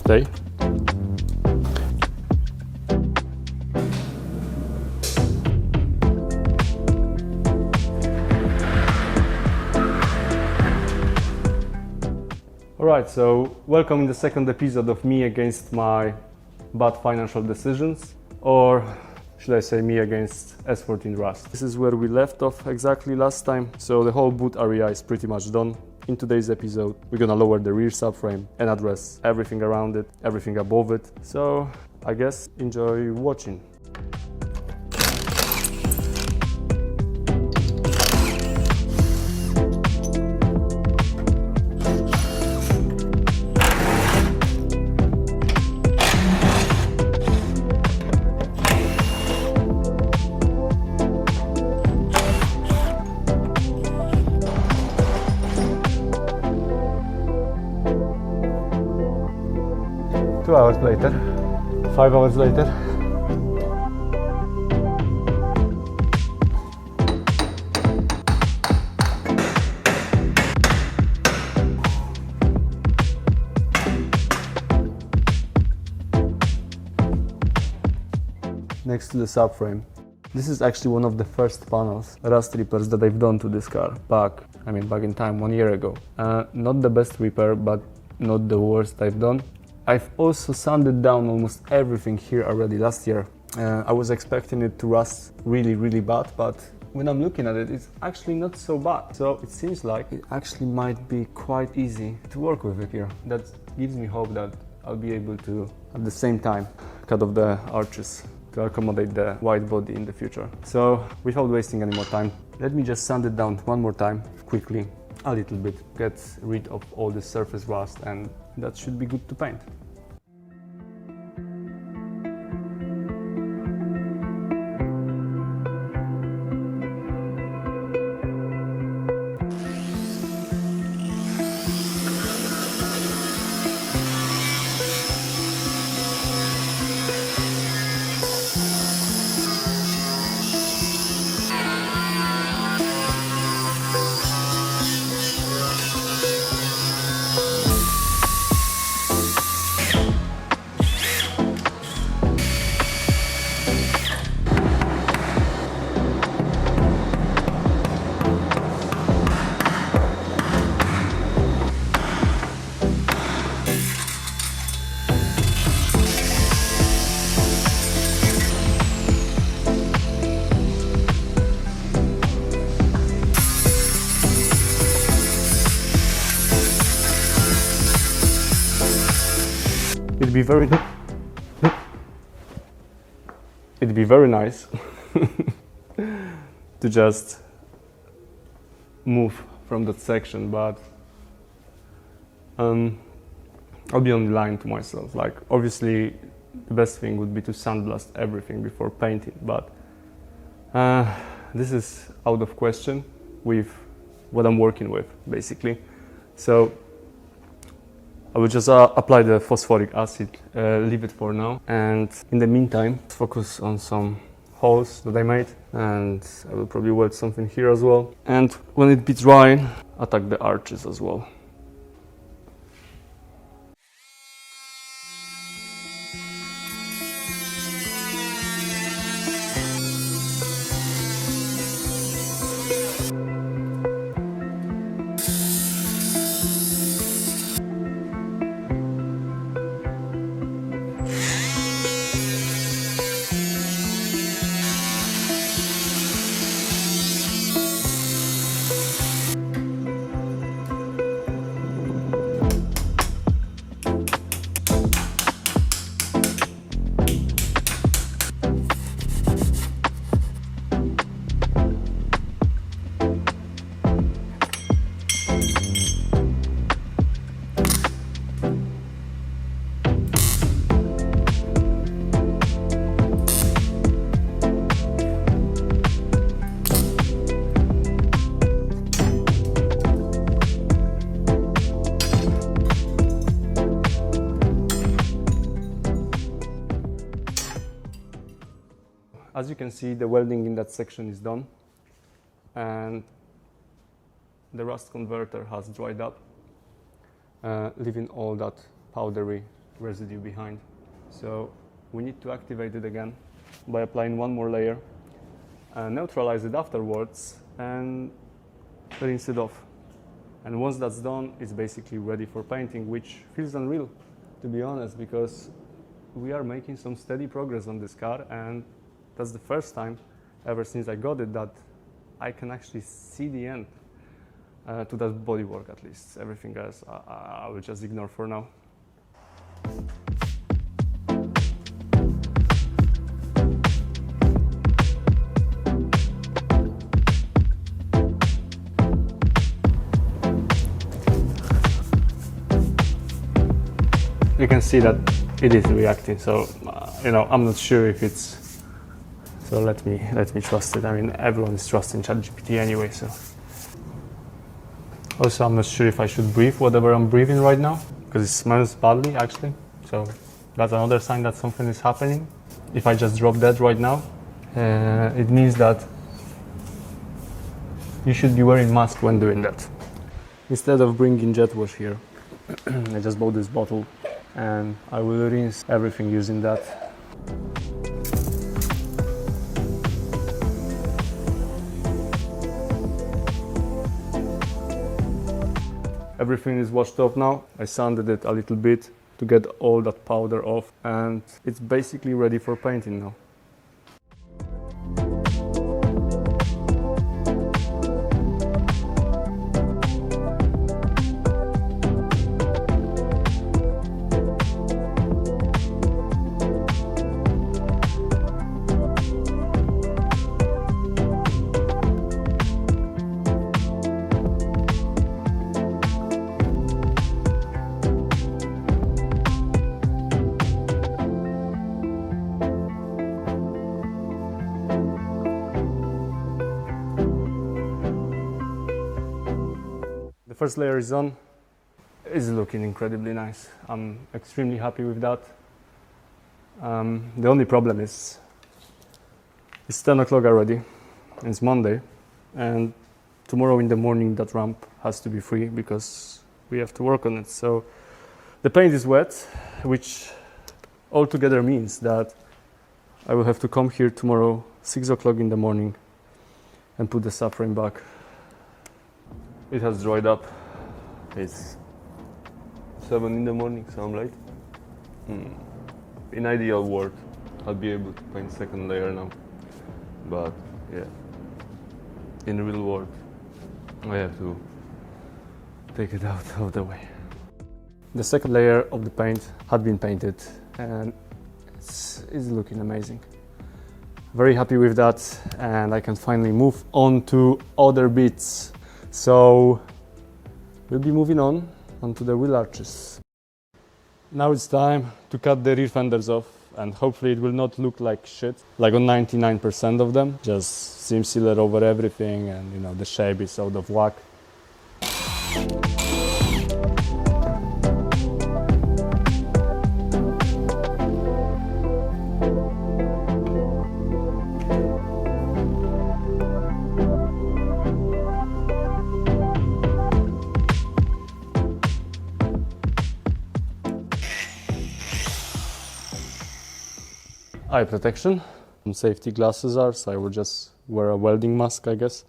stay. Alright, so welcome in the second episode of me against my bad financial decisions, or should I say me against S14 Rust. This is where we left off exactly last time, so the whole boot area is pretty much done. In today's episode, we're gonna lower the rear subframe and address everything around it, everything above it, so I guess enjoy watching. 2 hours later, 5 hours later. Next to the subframe. This is actually one of the first panels, rust repairs that I've done to this car back in time, 1 year ago. Not the best repair, but not the worst I've done. I've also sanded down almost everything here already last year. I was expecting it to rust really bad, but when I'm looking at it, it's actually not so bad. So it seems like it actually might be quite easy to work with it here. That gives me hope that I'll be able to, at the same time, cut off the arches to accommodate the wide body in the future. So without wasting any more time, let me just sand it down one more time, quickly, a little bit, get rid of all the surface rust, and that should be good to paint. It'd be very nice to just move from that section, but I'll be only lying to myself. Like, obviously the best thing would be to sandblast everything before painting, but this is out of question with what I'm working with, basically. So I will just apply the phosphoric acid, leave it for now, and in the meantime focus on some holes that I made, and I will probably weld something here as well, and when it be dry, attack the arches as well. As you can see, the welding in that section is done, and the rust converter has dried up, leaving all that powdery residue behind. So we need to activate it again by applying one more layer, neutralize it afterwards, and rinse it off. And once that's done, it's basically ready for painting, which feels unreal, to be honest, because we are making some steady progress on this car, and that's the first time ever since I got it that I can actually see the end to that bodywork at least. Everything else I will just ignore for now. You can see that it is reacting, so I'm not sure if it's, so let me trust it. I mean, everyone is trusting ChatGPT anyway, so. Also, I'm not sure if I should breathe whatever I'm breathing right now, because it smells badly actually, so that's another sign that something is happening. If I just drop that right now, it means that you should be wearing mask when doing that. Instead of bringing jet wash here, I just bought this bottle and I will rinse everything using that. Everything is washed off now. I sanded it a little bit to get all that powder off, and it's basically ready for painting now. The first layer is on. It's looking incredibly nice. I'm extremely happy with that. The only problem is it's 10 o'clock already, and it's Monday, and tomorrow in the morning that ramp has to be free because we have to work on it. So the paint is wet, which altogether means that I will have to come here tomorrow 6 o'clock in the morning and put the subframe back. It has dried up. It's 7 in the morning, so I'm late. In ideal world, I'll be able to paint second layer now. But yeah, in real world, I have to take it out of the way. The second layer of the paint had been painted and it's looking amazing. Very happy with that, and I can finally move on to other bits. So we'll be moving on onto the wheel arches. Now it's time to cut the rear fenders off, and hopefully it will not look like shit, like on 99% of them. Just seam sealer over everything, and the shape is out of whack. Eye protection. Safety glasses are, so I will just wear a welding mask, I guess.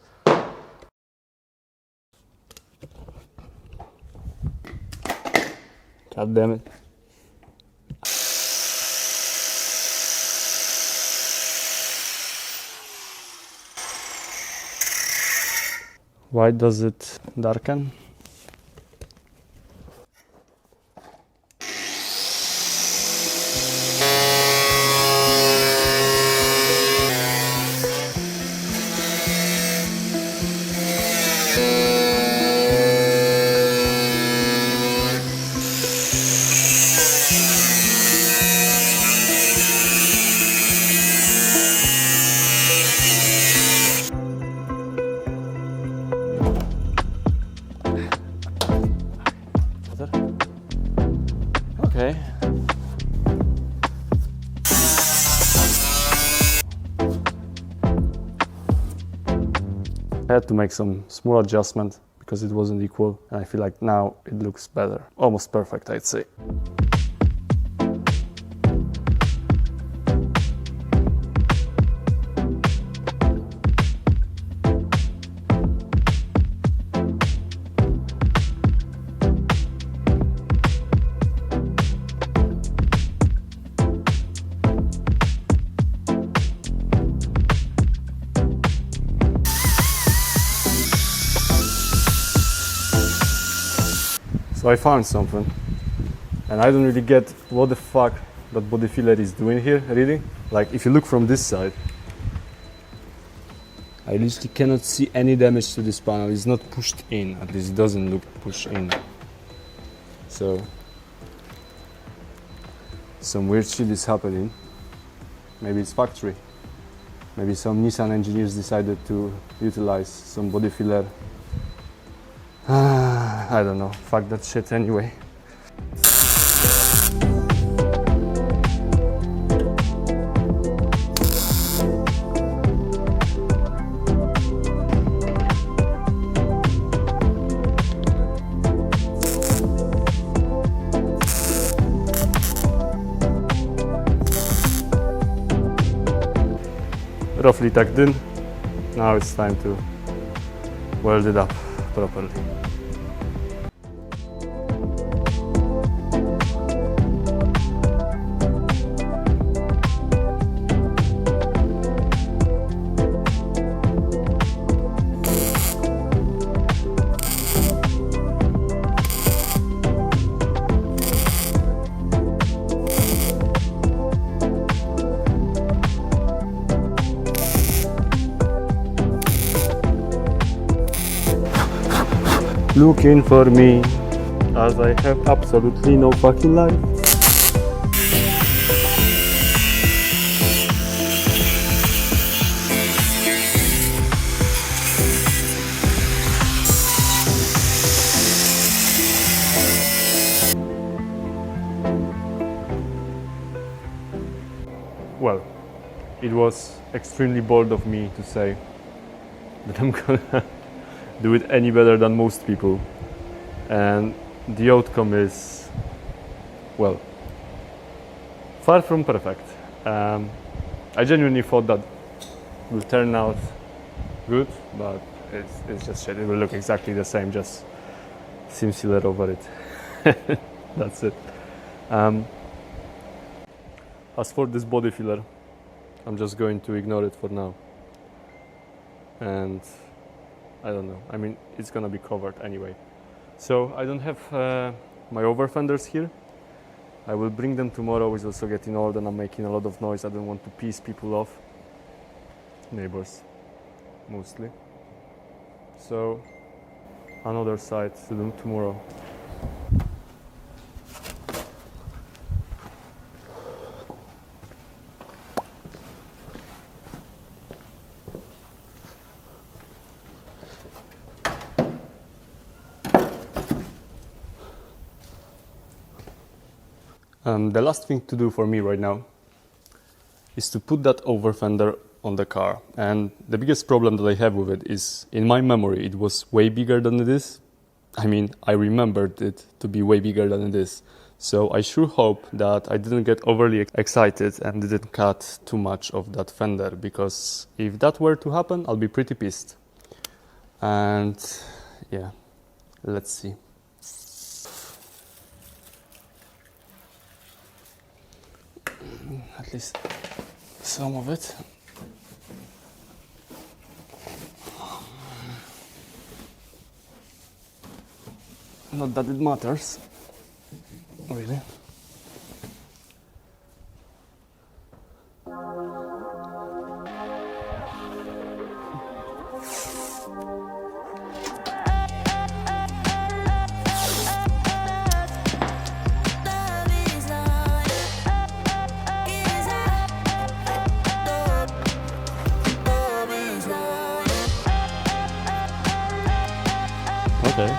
God damn it. Why does it darken? Okay. I had to make some small adjustment because it wasn't equal, and I feel like now it looks better. Almost perfect, I'd say. So I found something, and I don't really get what the fuck that body filler is doing here, really. Like, if you look from this side, I literally cannot see any damage to this panel. It's not pushed in, at least it doesn't look pushed in. So, some weird shit is happening. Maybe it's factory. Maybe some Nissan engineers decided to utilize some body filler. I don't know, fuck that shit anyway. Roughly tucked in. Now it's time to weld it up properly. Looking for me, as I have absolutely no fucking life. Well, it was extremely bold of me to say that I'm gonna do it any better than most people, and the outcome is, well, far from perfect. I genuinely thought that will turn out good, but it's just shit. It will look exactly the same, just sim sealer over it. That's it. As for this body filler, I'm just going to ignore it for now, and I don't know, I mean, it's gonna be covered anyway. So I don't have my over-fenders here. I will bring them tomorrow. It's also getting old and I'm making a lot of noise. I don't want to piss people off. Neighbors, mostly. So another side to do tomorrow. The last thing to do for me right now is to put that over-fender on the car. And the biggest problem that I have with it is, in my memory, it was way bigger than it is. I mean, I remembered it to be way bigger than it is. So I sure hope that I didn't get overly excited and didn't cut too much of that fender, because if that were to happen, I'll be pretty pissed. And yeah, let's see. At least some of it. Not that it matters, really. Okay.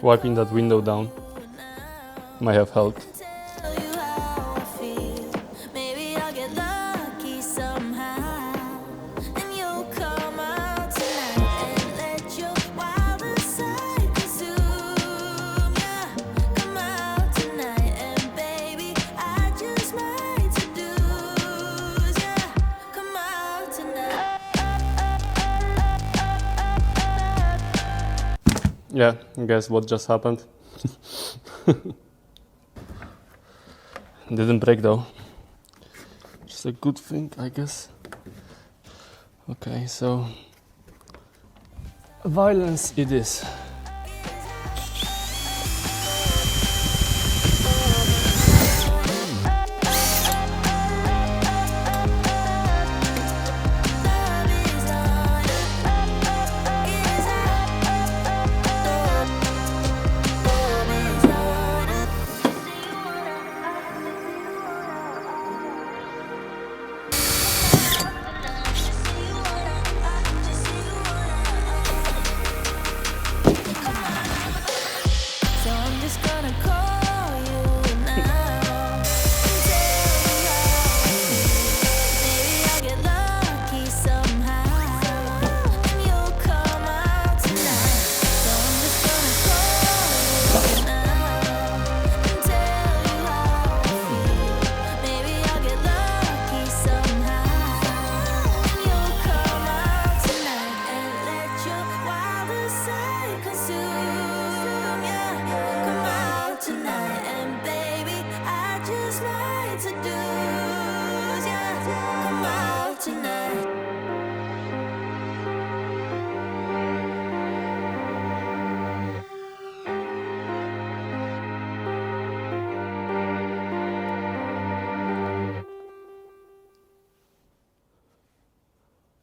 Wiping that window down might have helped. Yeah, guess what just happened? Didn't break though. is a good thing, I guess. Okay, so violence it is.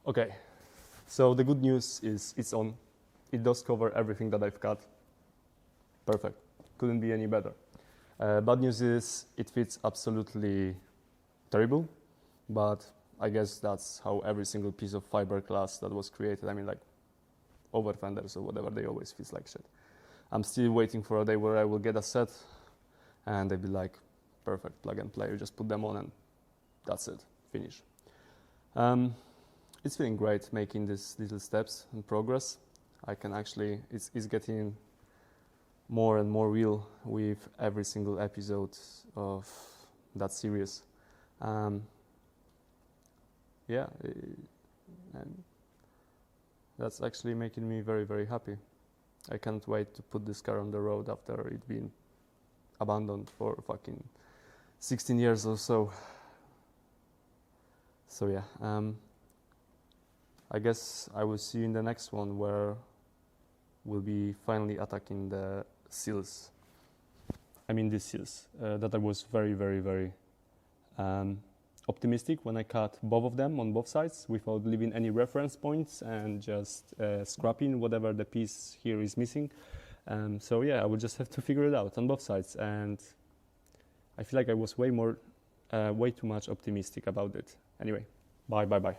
Okay, so the good news is it's on. It does cover everything that I've cut. Perfect. Couldn't be any better. Bad news is it fits absolutely terrible, but I guess that's how every single piece of fiberglass that was created, I mean like over-fenders or whatever, they always feel like shit. I'm still waiting for a day where I will get a set and they'll be like, perfect, plug and play. You just put them on and that's it, finish. It's feeling great making these little steps and progress. I can actually, it's getting more and more real with every single episode of that series. Yeah, and that's actually making me very, very happy. I can't wait to put this car on the road after it being abandoned for fucking 16 years or so. So yeah, I guess I will see you in the next one where we'll be finally attacking the seals. I mean these seals that I was very, very, very optimistic when I cut both of them on both sides without leaving any reference points and just scrapping whatever the piece here is missing. So yeah, I would just have to figure it out on both sides, and I feel like I was way too much optimistic about it. Anyway, bye.